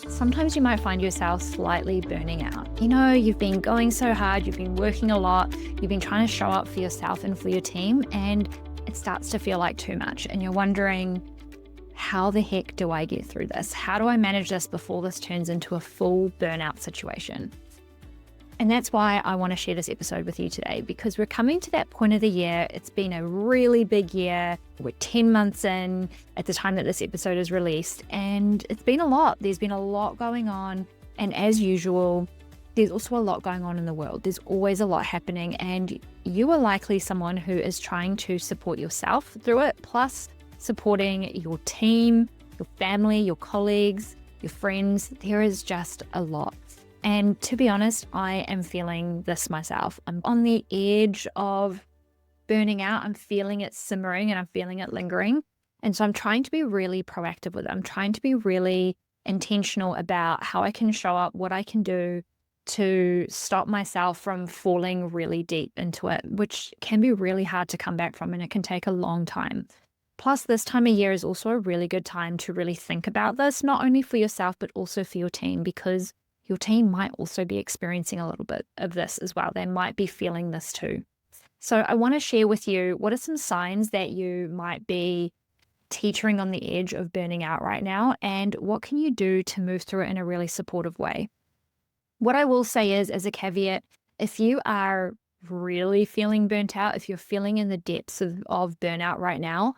Sometimes you might find yourself slightly burning out. You've been going so hard, you've been working a lot, you've been trying to show up for yourself and for your team, and it starts to feel like too much. And you're wondering, how the heck do I get through this? How do I manage this before this turns into a full burnout situation? And that's why I want to share this episode with you today, because we're coming to that point of the year. It's been a really big year. We're 10 months in at the time that this episode is released, and it's been a lot. There's been a lot going on. And as usual, there's also a lot going on in the world. There's always a lot happening, and you are likely someone who is trying to support yourself through it, plus supporting your team, your family, your colleagues, your friends. There is just a lot. And to be honest, I am feeling this myself. I'm on the edge of burning out. I'm feeling it simmering and I'm feeling it lingering. And so I'm trying to be really proactive with it. I'm trying to be really intentional about how I can show up, what I can do to stop myself from falling really deep into it, which can be really hard to come back from, and it can take a long time. Plus, this time of year is also a really good time to really think about this, not only for yourself, but also for your team, because your team might also be experiencing a little bit of this as well. They might be feeling this too. So I want to share with you what are some signs that you might be teetering on the edge of burning out right now, and what can you do to move through it in a really supportive way. What I will say is, as a caveat, if you are really feeling burnt out, if you're feeling in the depths of burnout right now,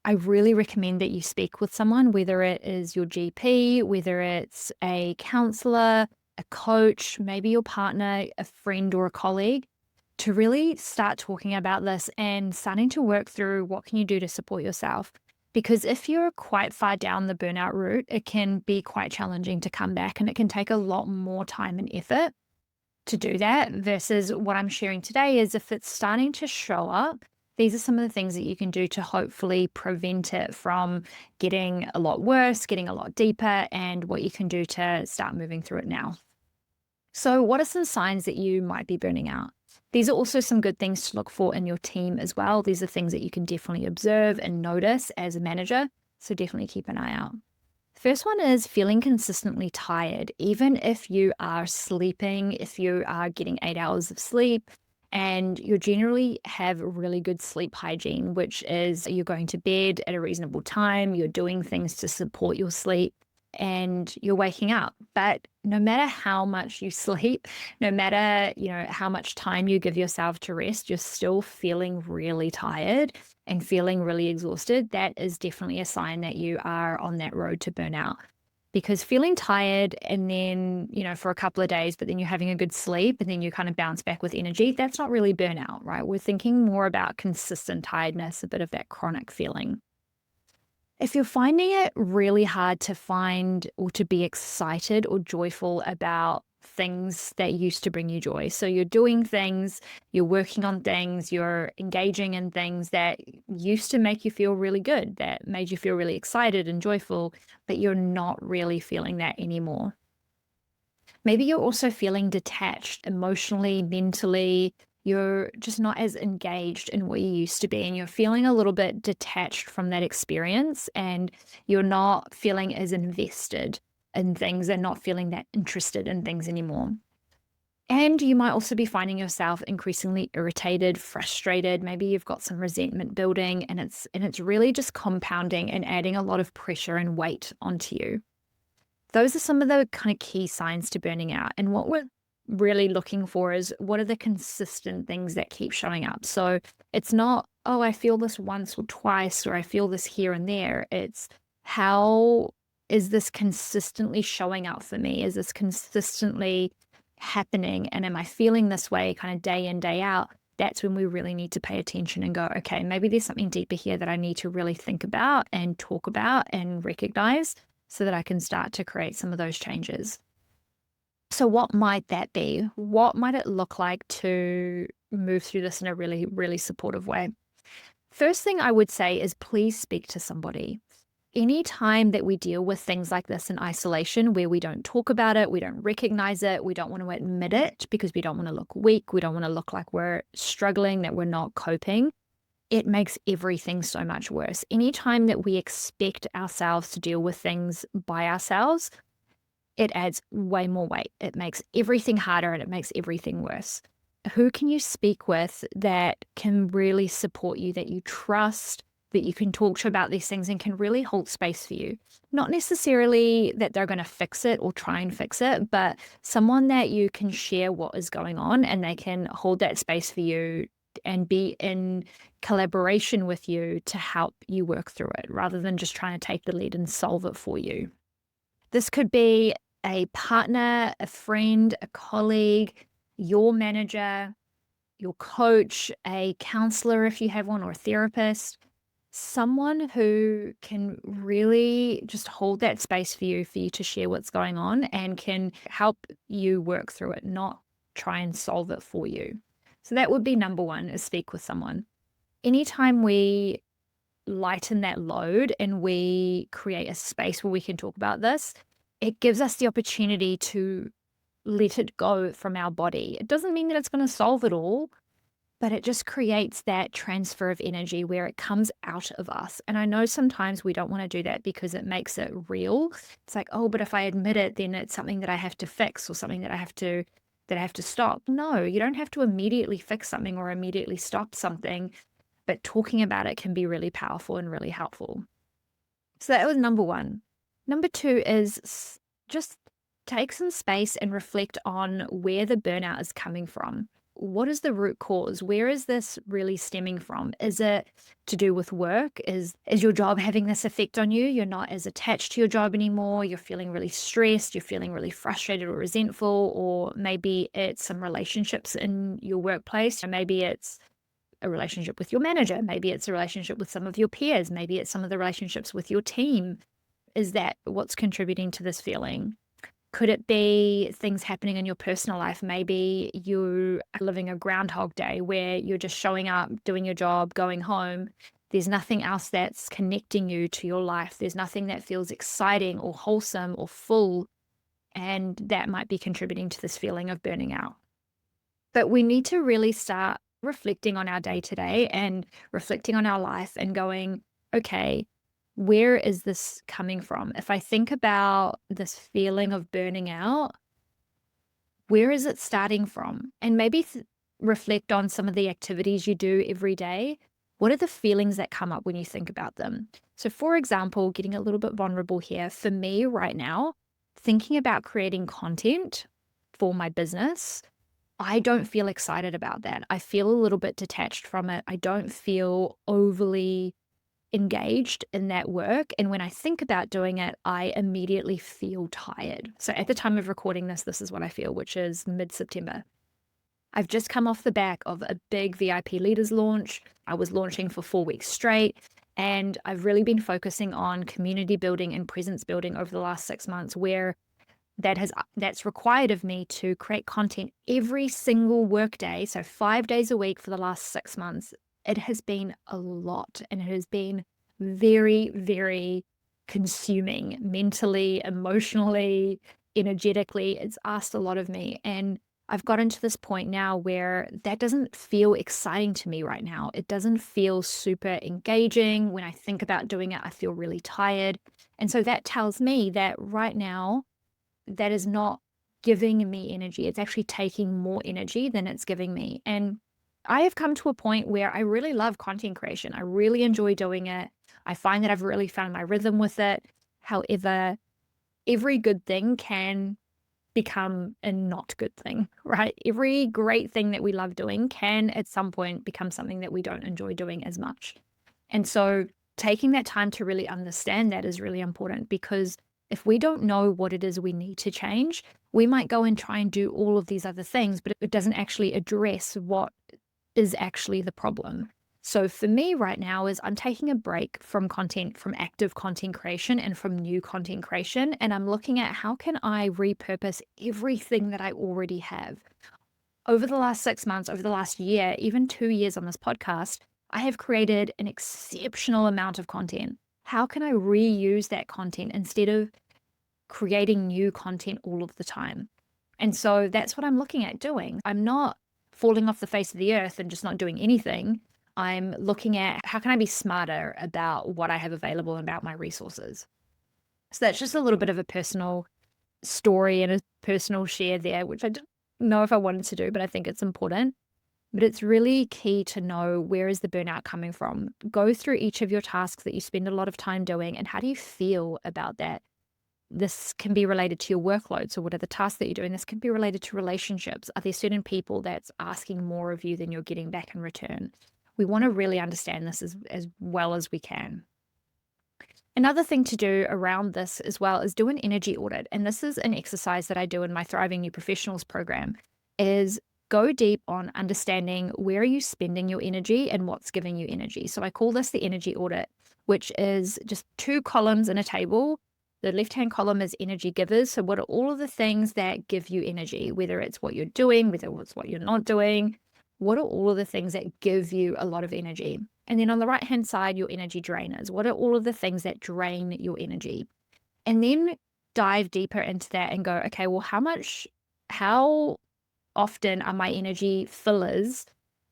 I really recommend that you speak with someone, whether it is your GP, whether it's a counselor, a coach, maybe your partner, a friend or a colleague, to really start talking about this and starting to work through what can you do to support yourself. Because if you're quite far down the burnout route, it can be quite challenging to come back, and it can take a lot more time and effort to do that versus what I'm sharing today is if it's starting to show up. These are some of the things that you can do to hopefully prevent it from getting a lot worse, getting a lot deeper, and what you can do to start moving through it now. So what are some signs that you might be burning out? These are also some good things to look for in your team as well. These are things that you can definitely observe and notice as a manager, so definitely keep an eye out. The first one is feeling consistently tired, even if you are sleeping, if you are getting 8 hours of sleep, and you generally have really good sleep hygiene, which is you're going to bed at a reasonable time, you're doing things to support your sleep, and you're waking up. But no matter how much you sleep, no matter, how much time you give yourself to rest, you're still feeling really tired and feeling really exhausted. That is definitely a sign that you are on that road to burnout. Because feeling tired and then, for a couple of days, but then you're having a good sleep and then you kind of bounce back with energy, that's not really burnout, right? We're thinking more about consistent tiredness, a bit of that chronic feeling. If you're finding it really hard to find or to be excited or joyful about things that used to bring you joy. So you're doing things, you're working on things, you're engaging in things that used to make you feel really good, that made you feel really excited and joyful, but you're not really feeling that anymore. Maybe you're also feeling detached emotionally, mentally. You're just not as engaged in what you used to be, and you're feeling a little bit detached from that experience, and you're not feeling as invested in things and not feeling that interested in things anymore. And you might also be finding yourself increasingly irritated, frustrated. Maybe you've got some resentment building, and it's really just compounding and adding a lot of pressure and weight onto you. Those are some of the kind of key signs to burning out. And what we're really looking for is, what are the consistent things that keep showing up? So it's not, oh, I feel this once or twice, or I feel this here and there. It's, how is this consistently showing up for me? Is this consistently happening? And am I feeling this way kind of day in, day out? That's when we really need to pay attention and go, okay, maybe there's something deeper here that I need to really think about and talk about and recognize, so that I can start to create some of those changes. So what might that be? What might it look like to move through this in a really, really supportive way? First thing I would say is, please speak to somebody. Any time that we deal with things like this in isolation, where we don't talk about it, we don't recognize it, we don't want to admit it because we don't want to look weak, we don't want to look like we're struggling, that we're not coping, it makes everything so much worse. Anytime that we expect ourselves to deal with things by ourselves, it adds way more weight. It makes everything harder and it makes everything worse. Who can you speak with that can really support you, that you trust, that you can talk to about these things and can really hold space for you? Not necessarily that they're going to fix it or try and fix it, but someone that you can share what is going on and they can hold that space for you and be in collaboration with you to help you work through it rather than just trying to take the lead and solve it for you. This could be a partner, a friend, a colleague, your manager, your coach, a counselor if you have one, or a therapist, someone who can really just hold that space for you to share what's going on and can help you work through it, not try and solve it for you. So that would be number one, is speak with someone. Anytime we lighten that load and we create a space where we can talk about this, it gives us the opportunity to let it go from our body. It doesn't mean that it's going to solve it all, but it just creates that transfer of energy where it comes out of us. And I know sometimes we don't want to do that because it makes it real. It's like, oh, but if I admit it, then it's something that I have to fix or something that I have to stop. No, you don't have to immediately fix something or immediately stop something, but talking about it can be really powerful and really helpful. So that was number one. Number two is just take some space and reflect on where the burnout is coming from. What is the root cause? Where is this really stemming from? Is it to do with work? Is your job having this effect on you? You're not as attached to your job anymore. You're feeling really stressed. You're feeling really frustrated or resentful, or maybe it's some relationships in your workplace. Or maybe it's a relationship with your manager. Maybe it's a relationship with some of your peers. Maybe it's some of the relationships with your team. Is that what's contributing to this feeling? Could it be things happening in your personal life? Maybe you are living a groundhog day where you're just showing up, doing your job, going home. There's nothing else that's connecting you to your life. There's nothing that feels exciting or wholesome or full. And that might be contributing to this feeling of burning out. But we need to really start reflecting on our day to day and reflecting on our life and going, okay, where is this coming from? If I think about this feeling of burning out, where is it starting from? And maybe reflect on some of the activities you do every day. What are the feelings that come up when you think about them? So, for example, getting a little bit vulnerable here, for me right now, thinking about creating content for my business, I don't feel excited about that. I feel a little bit detached from it. I don't feel overly engaged in that work. And when I think about doing it, I immediately feel tired. So at the time of recording this, this is what I feel, which is mid-September. I've just come off the back of a big VIP leaders launch. I was launching for 4 weeks straight. And I've really been focusing on community building and presence building over the last 6 months, where that's required of me to create content every single workday. So 5 days a week for the last 6 months. It has been a lot, and it has been very, very consuming mentally, emotionally, energetically. It's asked a lot of me. And I've gotten to this point now where that doesn't feel exciting to me right now. It doesn't feel super engaging. When I think about doing it, I feel really tired. And so that tells me that right now, that is not giving me energy. It's actually taking more energy than it's giving me. And I have come to a point where I really love content creation. I really enjoy doing it. I find that I've really found my rhythm with it. However, every good thing can become a not good thing, right? Every great thing that we love doing can at some point become something that we don't enjoy doing as much. And so taking that time to really understand that is really important, because if we don't know what it is we need to change, we might go and try and do all of these other things, but it doesn't actually address what is actually the problem. So for me right now is I'm taking a break from content, from active content creation and from new content creation. And I'm looking at how can I repurpose everything that I already have. Over the last 6 months, over the last year, even 2 years on this podcast, I have created an exceptional amount of content. How can I reuse that content instead of creating new content all of the time? And so that's what I'm looking at doing. I'm not falling off the face of the earth and just not doing anything. I'm looking at how can I be smarter about what I have available and about my resources. So that's just a little bit of a personal story and a personal share there, which I don't know if I wanted to do, but I think it's important. But it's really key to know, where is the burnout coming from? Go through each of your tasks that you spend a lot of time doing, and how do you feel about that? This can be related to your workload. So what are the tasks that you're doing? This can be related to relationships. Are there certain people that's asking more of you than you're getting back in return? We want to really understand this as well as we can. Another thing to do around this as well is do an energy audit. And this is an exercise that I do in my Thriving New Professionals program, is go deep on understanding where are you spending your energy and what's giving you energy. So I call this the energy audit, which is just 2 columns in a table. The left-hand column is energy givers. So what are all of the things that give you energy, whether it's what you're doing, whether it's what you're not doing? What are all of the things that give you a lot of energy? And then on the right-hand side, your energy drainers. What are all of the things that drain your energy? And then dive deeper into that and go, okay, well, how often are my energy fillers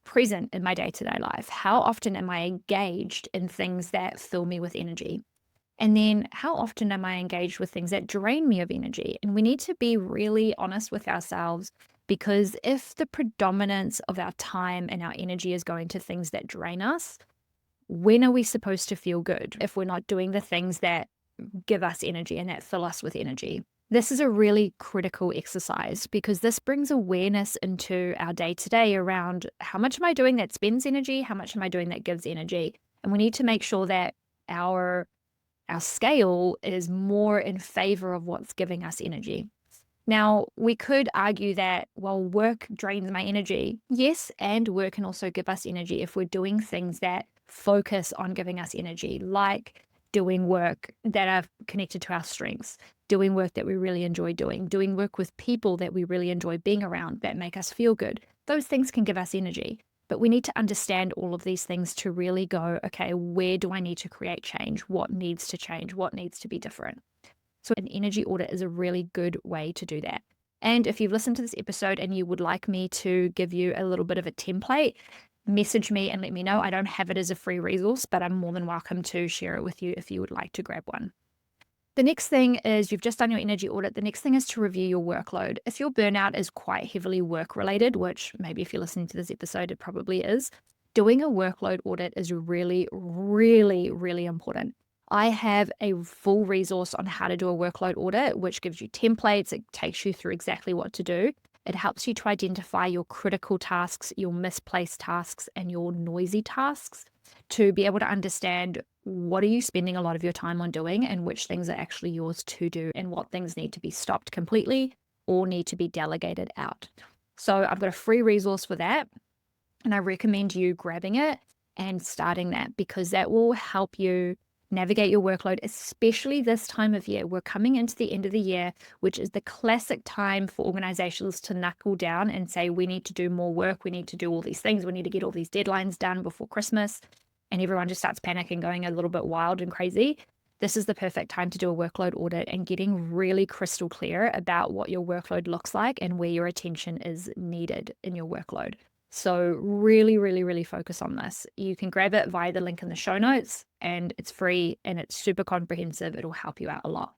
present in my day-to-day life? How often am I engaged in things that fill me with energy? And then how often am I engaged with things that drain me of energy? And we need to be really honest with ourselves, because if the predominance of our time and our energy is going to things that drain us, when are we supposed to feel good if we're not doing the things that give us energy and that fill us with energy? This is a really critical exercise, because this brings awareness into our day-to-day around, how much am I doing that spends energy? How much am I doing that gives energy? And we need to make sure that our scale is more in favor of what's giving us energy. Now, we could argue that, well, work drains my energy. Yes, and work can also give us energy if we're doing things that focus on giving us energy, like doing work that are connected to our strengths, doing work that we really enjoy doing work with people that we really enjoy being around, that make us feel good. Those things can give us energy. But we need to understand all of these things to really go, okay, where do I need to create change? What needs to change? What needs to be different? So an energy audit is a really good way to do that. And if you've listened to this episode and you would like me to give you a little bit of a template, message me and let me know. I don't have it as a free resource, but I'm more than welcome to share it with you if you would like to grab one. The next thing is, you've just done your energy audit. The next thing is to review your workload. If your burnout is quite heavily work related, which maybe if you're listening to this episode, it probably is, doing a workload audit is really, really, really important. I have a full resource on how to do a workload audit, which gives you templates. It takes you through exactly what to do. It helps you to identify your critical tasks, your misplaced tasks, and your noisy tasks, to be able to understand what are you spending a lot of your time on doing and which things are actually yours to do, and what things need to be stopped completely or need to be delegated out. So I've got a free resource for that, and I recommend you grabbing it and starting that, because that will help you navigate your workload, especially this time of year. We're coming into the end of the year, which is the classic time for organizations to knuckle down and say, we need to do more work. We need to do all these things. We need to get all these deadlines done before Christmas. And everyone just starts panicking, going a little bit wild and crazy. This is the perfect time to do a workload audit and getting really crystal clear about what your workload looks like and where your attention is needed in your workload. So really, really, really focus on this. You can grab it via the link in the show notes, and it's free and it's super comprehensive. It'll help you out a lot.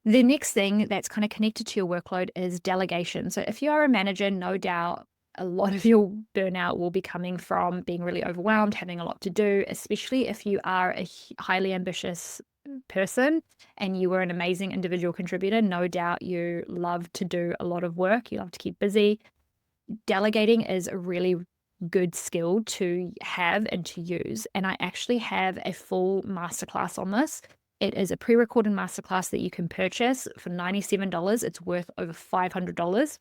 The next thing that's kind of connected to your workload is delegation. So if you are a manager, no doubt a lot of your burnout will be coming from being really overwhelmed, having a lot to do, especially if you are a highly ambitious person and you are an amazing individual contributor. No doubt you love to do a lot of work. You love to keep busy. Delegating is a really good skill to have and to use. And I actually have a full masterclass on this. It is a pre-recorded masterclass that you can purchase for $97. It's worth over $500.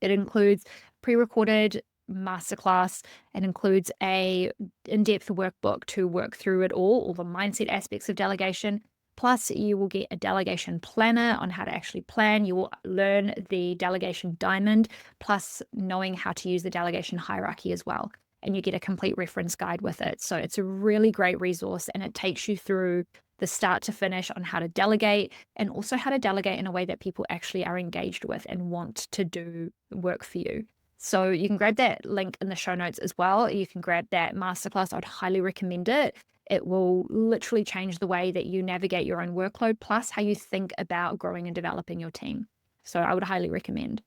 It includes pre-recorded masterclass. It includes a in-depth workbook to work through it all the mindset aspects of delegation. Plus, you will get a delegation planner on how to actually plan. You will learn the delegation diamond, plus knowing how to use the delegation hierarchy as well. And you get a complete reference guide with it. So it's a really great resource, and it takes you through the start to finish on how to delegate, and also how to delegate in a way that people actually are engaged with and want to do work for you. So you can grab that link in the show notes as well. You can grab that masterclass. I'd highly recommend it. It will literally change the way that you navigate your own workload, plus how you think about growing and developing your team. So I would highly recommend.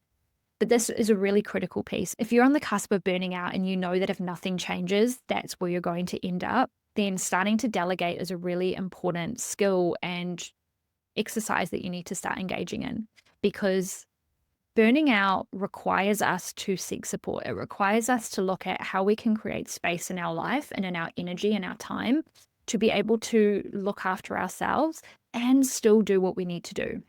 But this is a really critical piece. If you're on the cusp of burning out and you know that if nothing changes, that's where you're going to end up, then starting to delegate is a really important skill and exercise that you need to start engaging in, because burning out requires us to seek support. It requires us to look at how we can create space in our life and in our energy and our time to be able to look after ourselves and still do what we need to do.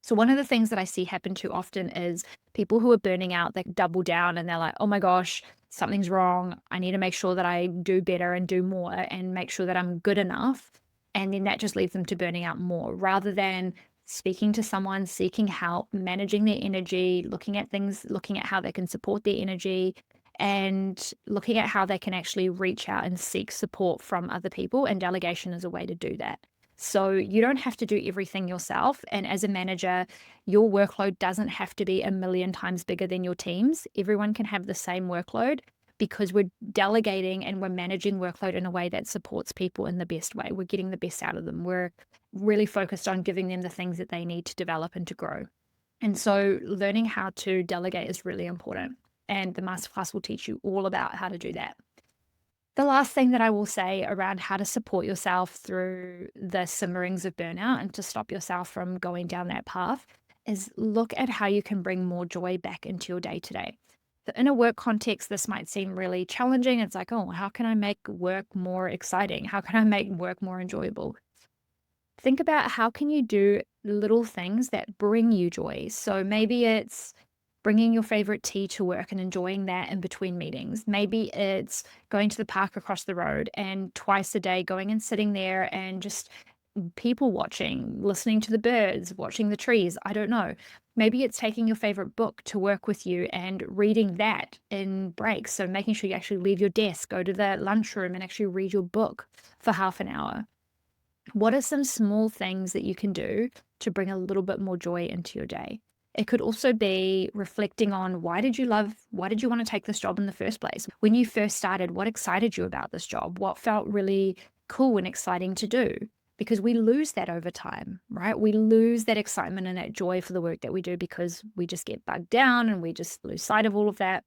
So one of the things that I see happen too often is people who are burning out, they double down and they're like, oh my gosh, something's wrong. I need to make sure that I do better and do more and make sure that I'm good enough. And then that just leads them to burning out more, rather than speaking to someone, seeking help, managing their energy, looking at things, looking at how they can support their energy, and looking at how they can actually reach out and seek support from other people. And delegation is a way to do that. So you don't have to do everything yourself. And as a manager, your workload doesn't have to be a million times bigger than your team's. Everyone can have the same workload, because we're delegating and we're managing workload in a way that supports people in the best way. We're getting the best out of them. We're really focused on giving them the things that they need to develop and to grow. And so learning how to delegate is really important. And the masterclass will teach you all about how to do that. The last thing that I will say around how to support yourself through the simmerings of burnout and to stop yourself from going down that path is look at how you can bring more joy back into your day to day. So in a work context, this might seem really challenging. It's like, oh, how can I make work more exciting? How can I make work more enjoyable? Think about how can you do little things that bring you joy. So maybe it's bringing your favorite tea to work and enjoying that in between meetings. Maybe it's going to the park across the road and twice a day going and sitting there and just people watching, listening to the birds, watching the trees. I don't know. Maybe it's taking your favorite book to work with you and reading that in breaks. So making sure you actually leave your desk, go to the lunchroom and actually read your book for half an hour. What are some small things that you can do to bring a little bit more joy into your day? It could also be reflecting on why did you want to take this job in the first place? When you first started, what excited you about this job? What felt really cool and exciting to do? Because we lose that over time, right? We lose that excitement and that joy for the work that we do because we just get bogged down and we just lose sight of all of that.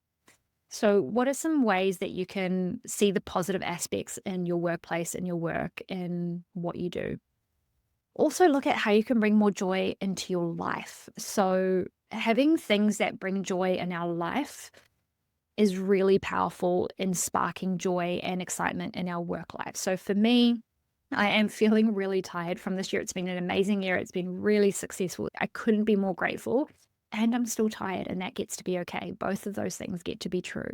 So what are some ways that you can see the positive aspects in your workplace and your work and what you do? Also look at how you can bring more joy into your life. So having things that bring joy in our life is really powerful in sparking joy and excitement in our work life. So for me, I am feeling really tired from this year. It's been an amazing year. It's been really successful. I couldn't be more grateful. And I'm still tired, and that gets to be okay. Both of those things get to be true.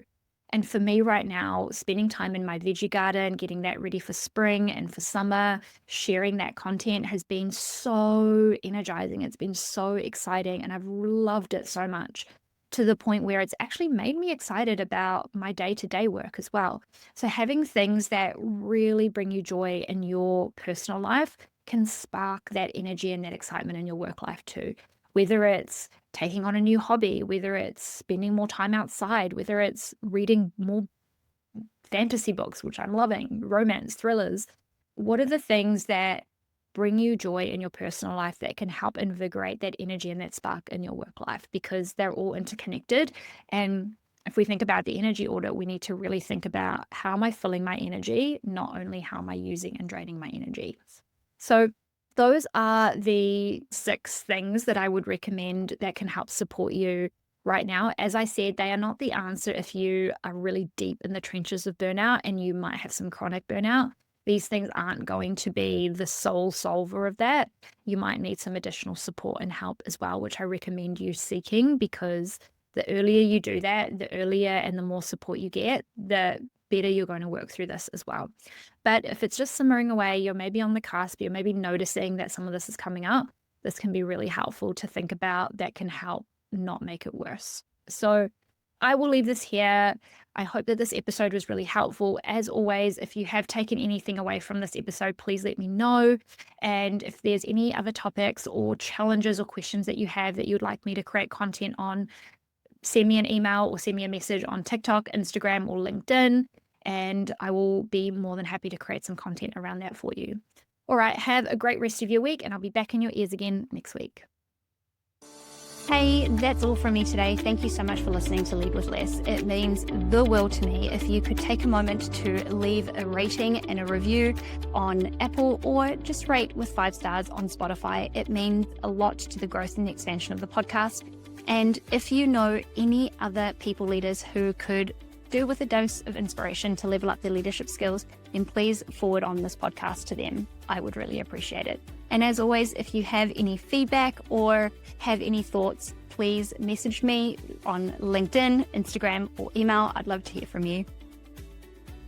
And for me right now, spending time in my veggie garden, getting that ready for spring and for summer, sharing that content has been so energizing. It's been so exciting, and I've loved it so much, to the point where it's actually made me excited about my day-to-day work as well. So having things that really bring you joy in your personal life can spark that energy and that excitement in your work life too. Whether it's taking on a new hobby, whether it's spending more time outside, whether it's reading more fantasy books, which I'm loving, romance, thrillers. What are the things that bring you joy in your personal life that can help invigorate that energy and that spark in your work life? Because they're all interconnected. And if we think about the energy audit, we need to really think about, how am I filling my energy, not only how am I using and draining my energy. So those are the 6 things that I would recommend that can help support you right now. As I said, they are not the answer if you are really deep in the trenches of burnout and you might have some chronic burnout. These things aren't going to be the sole solver of that. You might need some additional support and help as well, which I recommend you seeking, because the earlier you do that, the earlier and the more support you get, the better you're going to work through this as well. But if it's just simmering away, you're maybe on the cusp, you're maybe noticing that some of this is coming up, this can be really helpful to think about, that can help not make it worse. So I will leave this here. I hope that this episode was really helpful. As always, if you have taken anything away from this episode, please let me know. And if there's any other topics or challenges or questions that you have that you'd like me to create content on, send me an email or send me a message on TikTok, Instagram, or LinkedIn. and I will be more than happy to create some content around that for you. All right, have a great rest of your week, and I'll be back in your ears again next week. Hey, that's all from me today. Thank you so much for listening to Lead With Less. It means the world to me if you could take a moment to leave a rating and a review on Apple, or just rate with 5 stars on Spotify. It means a lot to the growth and the expansion of the podcast. And if you know any other people leaders who could do with a dose of inspiration to level up their leadership skills, then please forward on this podcast to them. I would really appreciate it. And as always, if you have any feedback or have any thoughts, please message me on LinkedIn, Instagram, or email. I'd love to hear from you.